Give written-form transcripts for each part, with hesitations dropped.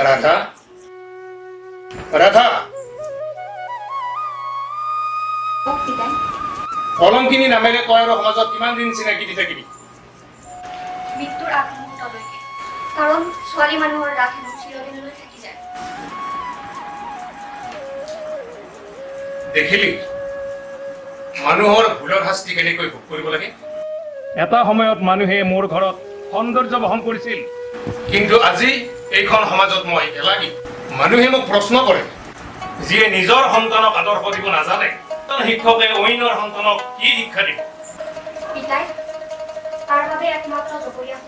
राधा राधा কলমখিনি নামেৰে তই আৰু সমাজত কিমান দিন চিনাকি দি থাকিবি মৃত্যুৰ আগমুহূৰ্তলৈকে কাৰণ ছোৱালী মানুহৰ ৰাগ হেনো চিৰদিনলৈ থাকি যায় দেখিলি মানুহৰ ভুলৰ শাস্তি কেনেকৈ ভোগ কৰিব লাগে এটা সময়ত মানুহে মোৰ ঘৰত সৌন্দৰ্য বহন কৰিছিল কিন্তু আজি এইখন সমাজত মই এলাগি মানুহে মোক প্ৰশ্ন কৰে যিয়ে নিজৰ সন্তানক আদৰ্শ দিব নাজানে শিক্ষকে অইনৰ সন্তানক কি শিক্ষা দিব পিতাই তাৰ বাবে একমাত্ৰ জগৰীয়া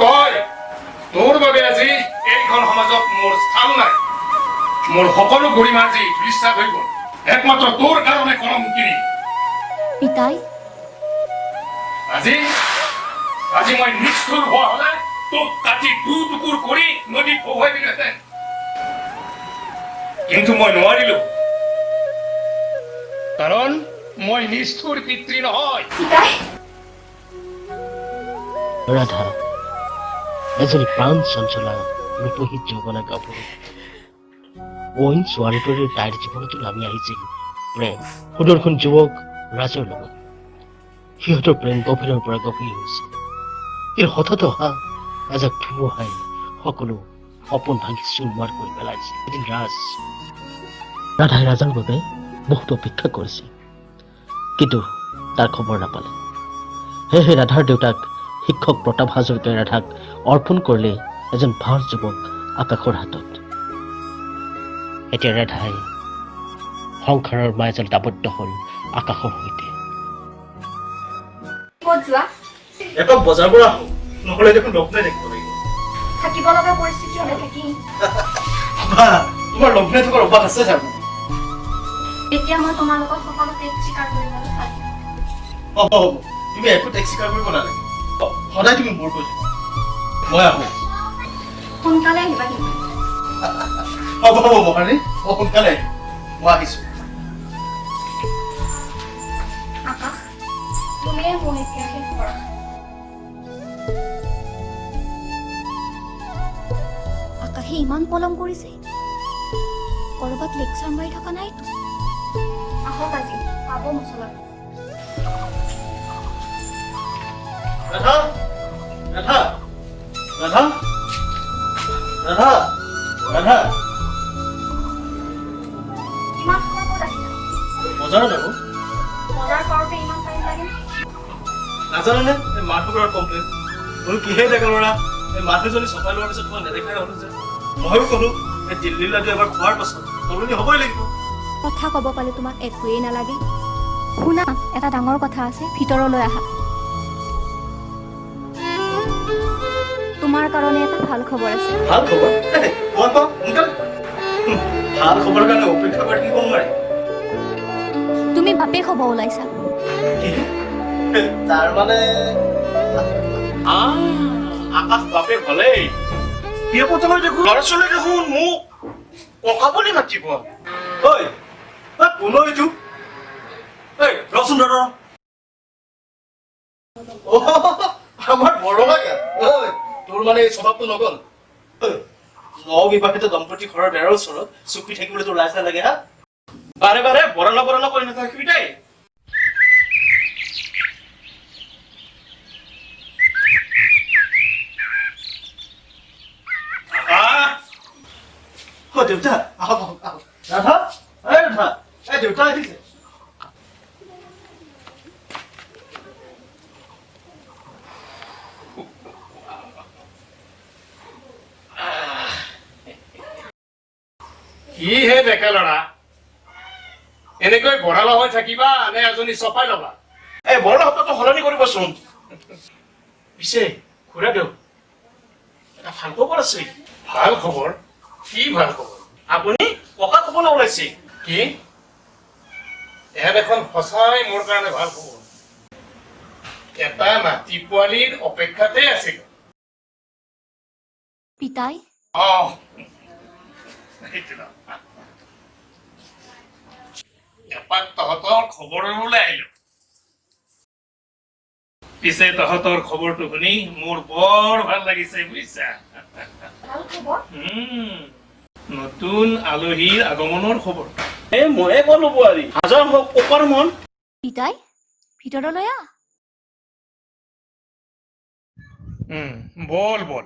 কয় তোৰ বাবে আজি এইখন সমাজত মোৰ স্থান নাই মোৰ সকলো গৰিমা আজি ধূলিসাৎ হৈ গ'ল একমাত্ৰ তোৰ কাৰণে কলমখিনি পিতাই আজি মই নিষ্ঠুৰ হোৱা হ'লে তোক কাটি দুটুকুৰ কৰি নদীত বহুৱাই দিলোহেঁতেন কিন্তু মই নোৱাৰিলো কাৰণ মই নিষ্ঠুৰ পিতৃ নহয় ৰাধা এজনী প্ৰাণ চঞ্চলা ৰূপহী যৌৱনা গাভৰু অইন ছোৱালীটোৰে তাইৰ জীৱনতো নামি আহিছিল প্ৰেম সুদৰ্শন যুৱক ৰাজৰ লগত সিহঁতৰ প্ৰেম গভীৰৰ পৰা গভীৰ হৈছিল কিন্তু হঠাৎ অহা এজাক ধুমুহাই সকলো সপোন ভাঙি চুৰমাৰ কৰি পেলাইছিল এদিন ৰাধাই ৰাজাৰ বাবে বহুত অপেক্ষা কৰিছিল কিন্তু তাৰ খবৰ নাপালে সেয়েহে ৰাধাৰ দেউতাক শিক্ষক প্ৰতাপ হাজৰিকাই ৰাধাক অৰ্পণ কৰিলে এজন ভাল যুৱক আকাশৰ হাতত এতিয়া ৰাধাই সংসাৰৰ মায়াজালত আবদ্ধ হল আকাশৰ সৈতে ক'ত যোৱা এপাক বজাৰ পৰা আহোঁ নহ'লে দেখোন লগ্নে দেখিব লাগিব থাকিব লগা পৰিস্থিতি হ'লে থাকি তোমাৰ লগ্নে থকাৰ অভ্যাস আছে জানো এতিয়া মই তোমাৰ লগত সকলো ত্যাগ স্বীকাৰ কৰিবলৈ সাজু হ'ব তুমি একো ত্যাগ স্বীকাৰ কৰিব নালাগে সদায় তুমি মোৰ কৈ মই আহোঁ সোনকালে আহিবা কিন্তু হ'ব মহাৰাণী মই সোনকালে আহিম মই আহিছোঁ আকাশ তুমিয়ে মোৰ এতিয়া শেষ কৰা আকাশে ইমান পলম কৰিছে কৰবাত লেকচাৰ মাৰি থকা নাইতো আহক আজি পাব মছলা ৰাধা ৰাধা ৰাধা ৰাধা ৰাধা ইমান সময় ক'ত আহিলা বজাৰত যাব বজাৰ কৰোঁতে ইমান টাইম লাগে নাজানেনে এই মানুহবোৰৰ কমপ্লেইন বোলো কিহে ডেকা ল'ৰা এই মানুহজনী চপাই লোৱাৰ পিছত তোমাক নেদেখাই হ'লো যে ময়ো ক'লো এই দিল্লী লাডু এবাৰ খোৱাৰ পাছত সলনি হ'বই লাগিব কথা ক'ব পালে তোমাক একোৱেই নালাগে শুনা এটা ডাঙৰ কথা আছে ভিতৰলৈ আহা তোমাৰ কাৰণে এটা ভাল খবৰ আছে ভাল খবৰ কোৱা সোনকালে ভাল খবৰ কাৰণে অপেক্ষা কৰি থাকিব নোৱাৰি তুমি বাপেক হ'ব ওলাইছা তাৰ মানে আকাশ বাপেক হ'লেই বিয়া পতালৈ দেখোন ল'ৰা ছোৱালী দেখোন মোক ককা বুলি মাতিব ঐ কোন এইটো ৰচোন দাদা আমাৰ বৰমা তোৰ মানে এই স্বভাৱটো নগ'ল নবিবাহিত দম্পতি ঘৰৰ বেৰৰ ওচৰত চুপি থাকিবলৈ তোৰ লাজ নালাগে হা বাৰে বাৰে বৰলা কৰি নাথাকিবি দেই দেউতা আহক ৰাধা ৰাধা দেউতা আহিছে কি হে ডেকা ল'ৰা এনেকৈ বঢ়ালা হৈ থাকিবা নে এজনী চপাই ল'বা এই বৰলা শব্দটো সলনি কৰিবচোন পিছে খুৰা দেউ এটা ভাল খবৰ আছে ভাল খবৰ কি ভাল খবৰ আপুনি ককা ক'বলৈ ওলাইছে কি এয়া দেখোন সঁচাই মোৰ কাৰণে ভাল খবৰ এটা নাতি পোৱালীৰ অপেক্ষাতে আছিল পিতাই এপাক তহঁতৰ খবৰ ল'বলৈ আহিলো পিছে তহঁতৰ খবৰটো শুনি মোৰ বৰ ভাল লাগিছে বুজিছা ভাল খবৰ নতুন আলহীৰ আগমনৰ খবৰ এই ময়ে ক'লো বোৱাৰী হাজাৰ হওক কপাৰ মন পিতাই ভিতৰলৈ আহ বল বল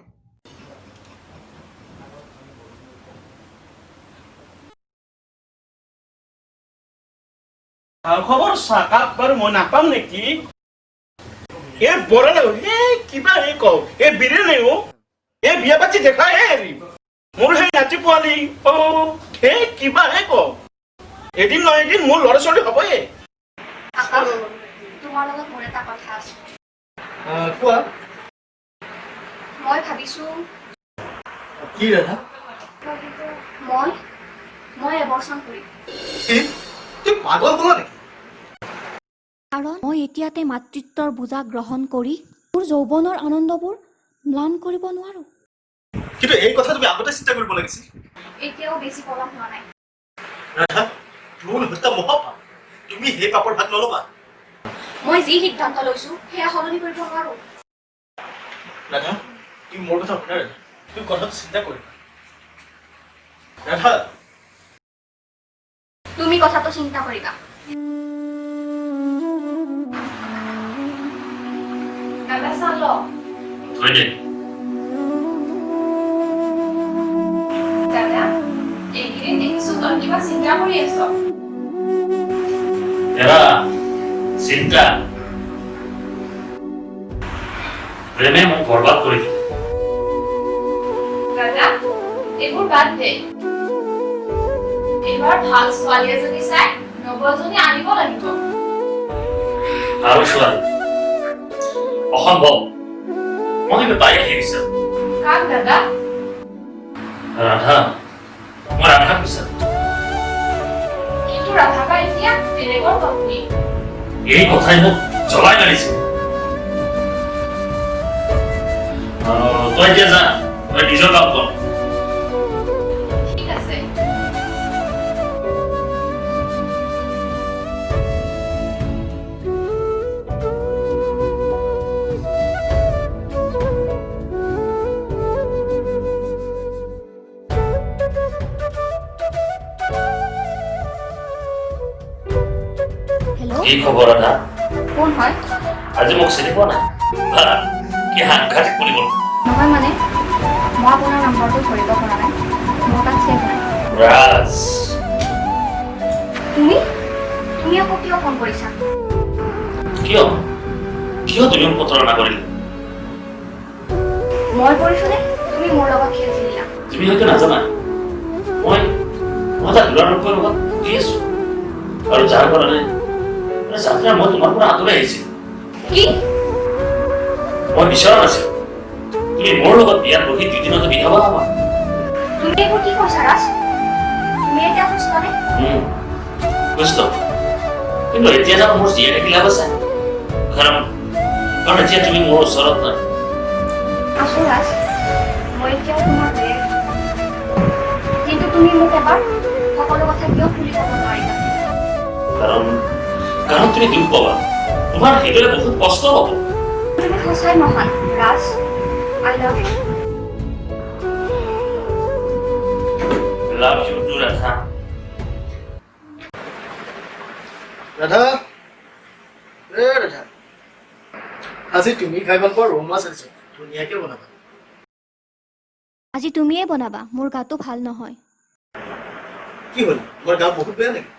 ভাল খবৰ চাহকাপ বাৰু মই নাপাম নেকি এই বৰালে কিবা কওঁ এই বিৰে নাই এই বিয়া পাতি দেখাই হেৰি মোৰ সেই নাতি পোৱালি সেই কিবা কওঁ এদিন নহয় এদিন মোৰ ল'ৰা ছোৱালী হ'বই আকাশ তোমাৰ লগত মোৰ এটা কথা আছে কোৱা মই ভাবিছো কি ৰাধা মই এবছৰ কৰিম তুই পাগল হ'ল নেকি কাৰণ মই এতিয়াতে মাতৃত্বৰ বোজা গ্ৰহণ কৰি মোৰ যৌৱনৰ আনন্দবোৰ ম্লান কৰিব নোৱাৰো কিন্তু এই কথা তুমি আগতে চিন্তা কৰিব লাগিছিল এতিয়াও বেছি পলম হোৱা নাই ৰাধা ভ্ৰূণ হত্যা মহাপাপ তুমি সেই পাপৰ ভাগ নল'বা মই যি সিদ্ধান্ত লৈছো সেয়া সলনি কৰিব নোৱাৰো ৰাধা তুমি মোৰ কথা শুনা ৰাধা তুমি কথাটো চিন্তা কৰিবা ৰাধা তুমি কথাটো চিন্তা কৰিবা দাদা চাল থৈ দে দাদা এইকেইদিন দেখিছো তই কিবা চিন্তা কৰি আছ এৰা চিন্তা প্ৰেমে মোক বৰবাদ কৰে দিল দাদা এইবোৰ বাদ দে এইবাৰ ভাল ছোৱালী এজনী চাই নবজনী আনিব লাগিব আৰু ছোৱালী অসম্ভৱ মই কিন্তু তাই আহি বিচাৰো কাক দাদা ৰাধা মই ৰাধাক বিচাৰো কিন্তু ৰাধাবা এতিয়া বেলেগৰ পত্নী এই কথাই মোক জ্বলাই মাৰিছে তই এতিয়া যা তই নিজৰ কাম কৰ ঠিক আছে হেল্ল' কি খবৰ ৰাধা কোন হয় আজি মোক চিনি পোৱা নাই ভাল কি সাংঘাতিক কৰিব নহয় মানে মই আপোনাৰ নম্বৰটো ধৰিব পৰা নাই মোৰ তাত ছেভ নাই ৰাজ তুমি আকৌ কিয় ফোন কৰিছা কিয় কিয় তুমি মোক প্ৰতাৰণা কৰিলা মই কৰিছো নে তুমি মোৰ লগত খেল খেলিলা তুমি হয়তো নাজানা মই এটা দুৰাৰোগ্যৰ লগত ভুগি আছো আৰু যাৰ কাৰণে যাত্ৰা মই তোমাৰ পৰা আঁতৰাই আহিছিলো কি মই বিচৰা নাছিলো তুমি মোৰ লগত বিয়াত বহি দুদিনতে বিধৱা হবা তুমি এইবোৰ কি কৈছা ৰাজ তুমি এতিয়া সুস্থ নে বুঝতো কিন্তু এতিয়া জানো মোৰ জীয়াই থাকি লাভ আছে কাৰণ এতিয়া তুমি মোৰ ওচৰত নাই আছো ৰাজ মই এতিয়াও তোমাৰ হৈয়ে আছো কিন্তু তুমি মোক এবাৰ সকলো কথা কিয় খুলি ক'ব নোৱাৰিলা কাৰণ তুমি দুখ পাবা তোমাৰ হৃদয়ে বহুত কষ্ট হ'ব তুমি সঁচাই মহান ৰাজ I love you love you too Radha Radha Radha আজি তুমি খাই ভাল পোৱা ৰৌ মাছ আনিছো ধুনীয়াকে বনাবা আজি তুমিয়ে বনাবা মোৰ গাটো ভাল নহয় কি হ'ল তোমাৰ গা বহুত বেয়া নেকি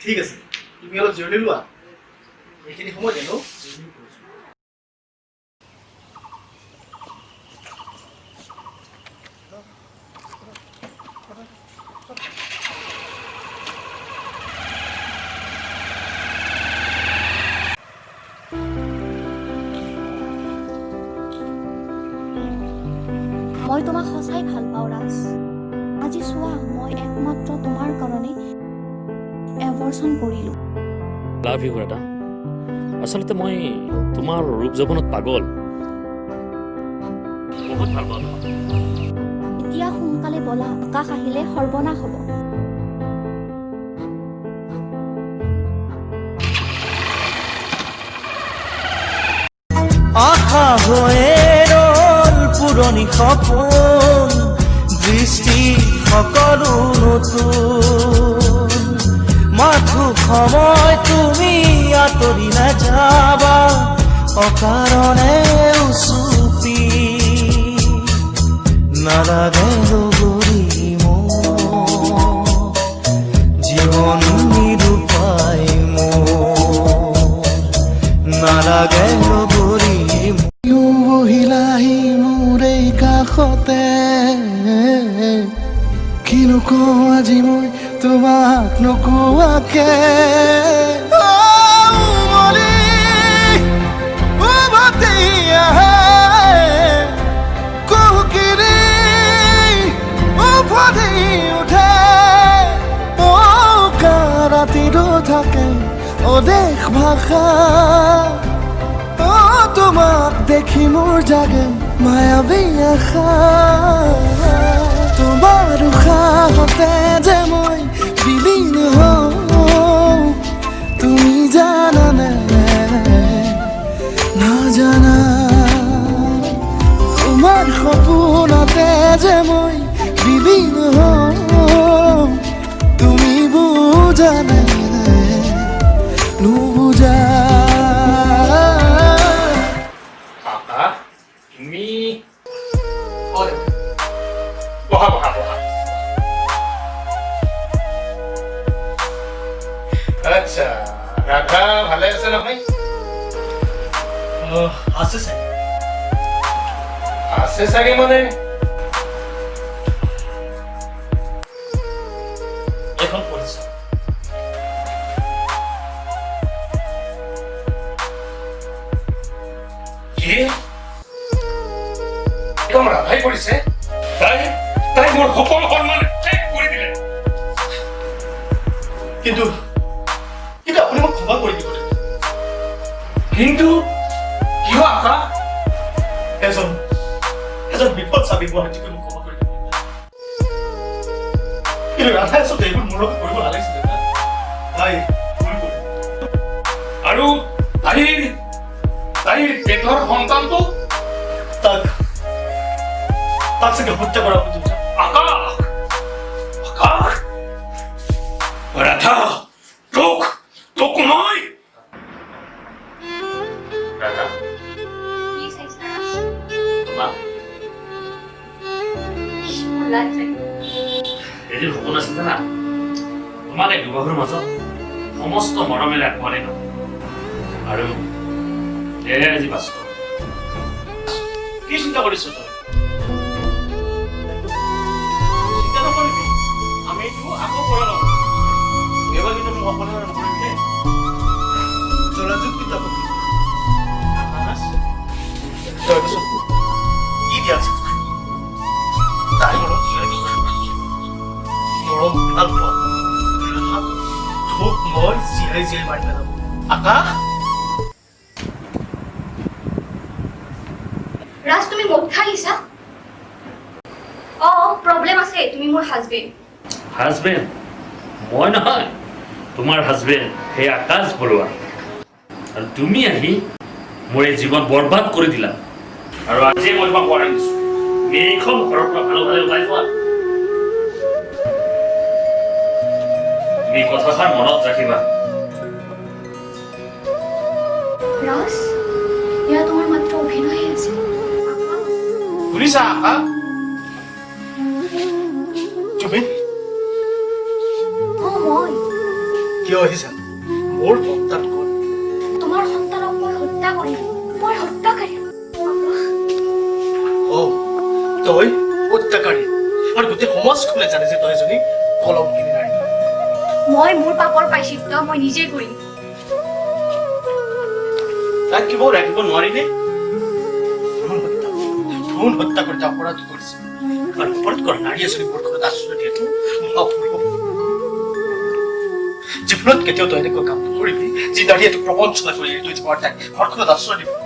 ঠিক আছে তুমি অলপ জিৰণি লোৱা এইখিনি সময় জানো মই তোমাক সঁচাই ভাল পাওঁ ৰাজ আজি চোৱা মই একমাত্ৰ তোমাৰ কাৰণে এবৰ্চন কৰিলো লাভ ইউ ৰাধা আচলতে মই তোমাৰ ৰূপ যৌৱনত পাগল বহুত ভাল পাওঁ এতিয়া সোনকালে বলা আকাশ আহিলে সৰ্বনাশ হ'ব নহা হৈয়ে ৰল পুৰণি সপোন দৃষ্টি সকলো নতুন মাথো সময় তুমি আঁতৰি নাযাবা অকাৰণে উচুপি নালাগে লগৰী মোৰ জীৱন নিৰূপায় মোৰ নালাগে লগৰী বহিলাহি মোৰ এই কাষতে কিনো কওঁ আজি মই তোমাক নোকোৱাকে থাকে অদেশ ভাষা তোমাক দেখি মোৰ জাগে মায়াবী আশা তোমাৰ উশাহতে যে মই বিলীন হওঁ তুমি জানানে নাজানা তোমাৰ সপোনতে যে মই বিলীন হওঁ তুমি বুজানে নুবুজা কাকা তুমি বহা বহা বহা আচ্ছা ৰাধা ভালে আছে নহয় আছে চাগে আছে চাগে মানে এখন পঢ়িছো কি একদম ৰাধাই কৰিছে তাই তাই মোৰ সকলো সন্মান শেষ কৰি দিলে কিন্তু কিন্তু আপুনি মোক ক্ষমা কৰি দিব কিন্তু কিয় আকা এজন এজন বিপদ চাবি গুৱাহাটীকে মোক ক্ষমা কৰি দিব কিন্তু ৰাধাই আচলতে এইবোৰ মোৰ লগত কৰিব নালাগিছিলে না তাই ভুল কৰিলে আৰু তাইৰ পেটৰ সন্তানটো তাক চাগে হত্যা কৰা উচিত আকাশ আকাশ ৰাধা তোক মই ৰাধা Please, Aisha. তোমাক মোৰ লাজ লাগে। এদিন সপোন আছিল জানা তোমাক এই বিবাহৰ মাজত সমস্ত মৰমেৰে আঁকোৱালি ল'ম আৰু এয়াই আজি বাস্তৱ কি চিন্তা কৰিছ তই চিন্তা নকৰিবি আমি এইটো আকৌ কৰা ল'ম এবাৰ কিন্তু মোক অপমান নকৰিবি দেই যোগাযোগ কিতাপ তাৰপিছত কি দিয়া আছে তাই মনত মৰম ভাল পোৱা তোক মই জীয়াই মাৰি পেলাম আকাশ ৰাজ তুমি মদ খাই আহিছা প্ৰব্লেম আছে তুমি মোৰ হাজবেণ্ড হাজবেণ্ড মই নহয় তোমাৰ হাজবেণ্ড সেই আকাশ বৰুৱা আৰু তুমি আহি মোৰ এই জীৱন বৰবাদ কৰি দিলা আৰু আজি মই তোমাক পঢ়াই দিছো তুমি এইখন ঘৰৰ পৰা ভালে ভালে ওলাই যোৱা তুমি কথাষাৰ মনত ৰাখিবা ৰাজ এয়া তোমাৰ মাত্ৰ অভিনয় আছে শুনিছা আকাশ তুমি মই কিয় আহিছা মোৰ সন্তান ক'ত তোমাৰ সন্তানক মই হত্যা কৰিম মই হত্যাকাৰী তই হত্যাকাৰী আৰু গোটেই সমাজখনে জানে যে তই এজনী কলংকিনী নাৰী মই মোৰ পাপৰ প্ৰায়শ্চিত্ত মই নিজে কৰিম তাক কিবা ৰাখিব নোৱাৰিনে ভ্ৰূণ হত্যা কৰি অপৰাধ কৰিছে আৰু অপৰাধ কৰা নাৰী এজনী ঘৰখনত আশ্ৰয় দিয়াটো মহাপূৰ্ব জীৱনত কেতিয়াও তই এনেকুৱা কাম নকৰিবি যি নাৰী এইটো প্ৰবঞ্চনা কৰি তই তোমাৰ তাক ঘৰখনত আশ্ৰয় দিব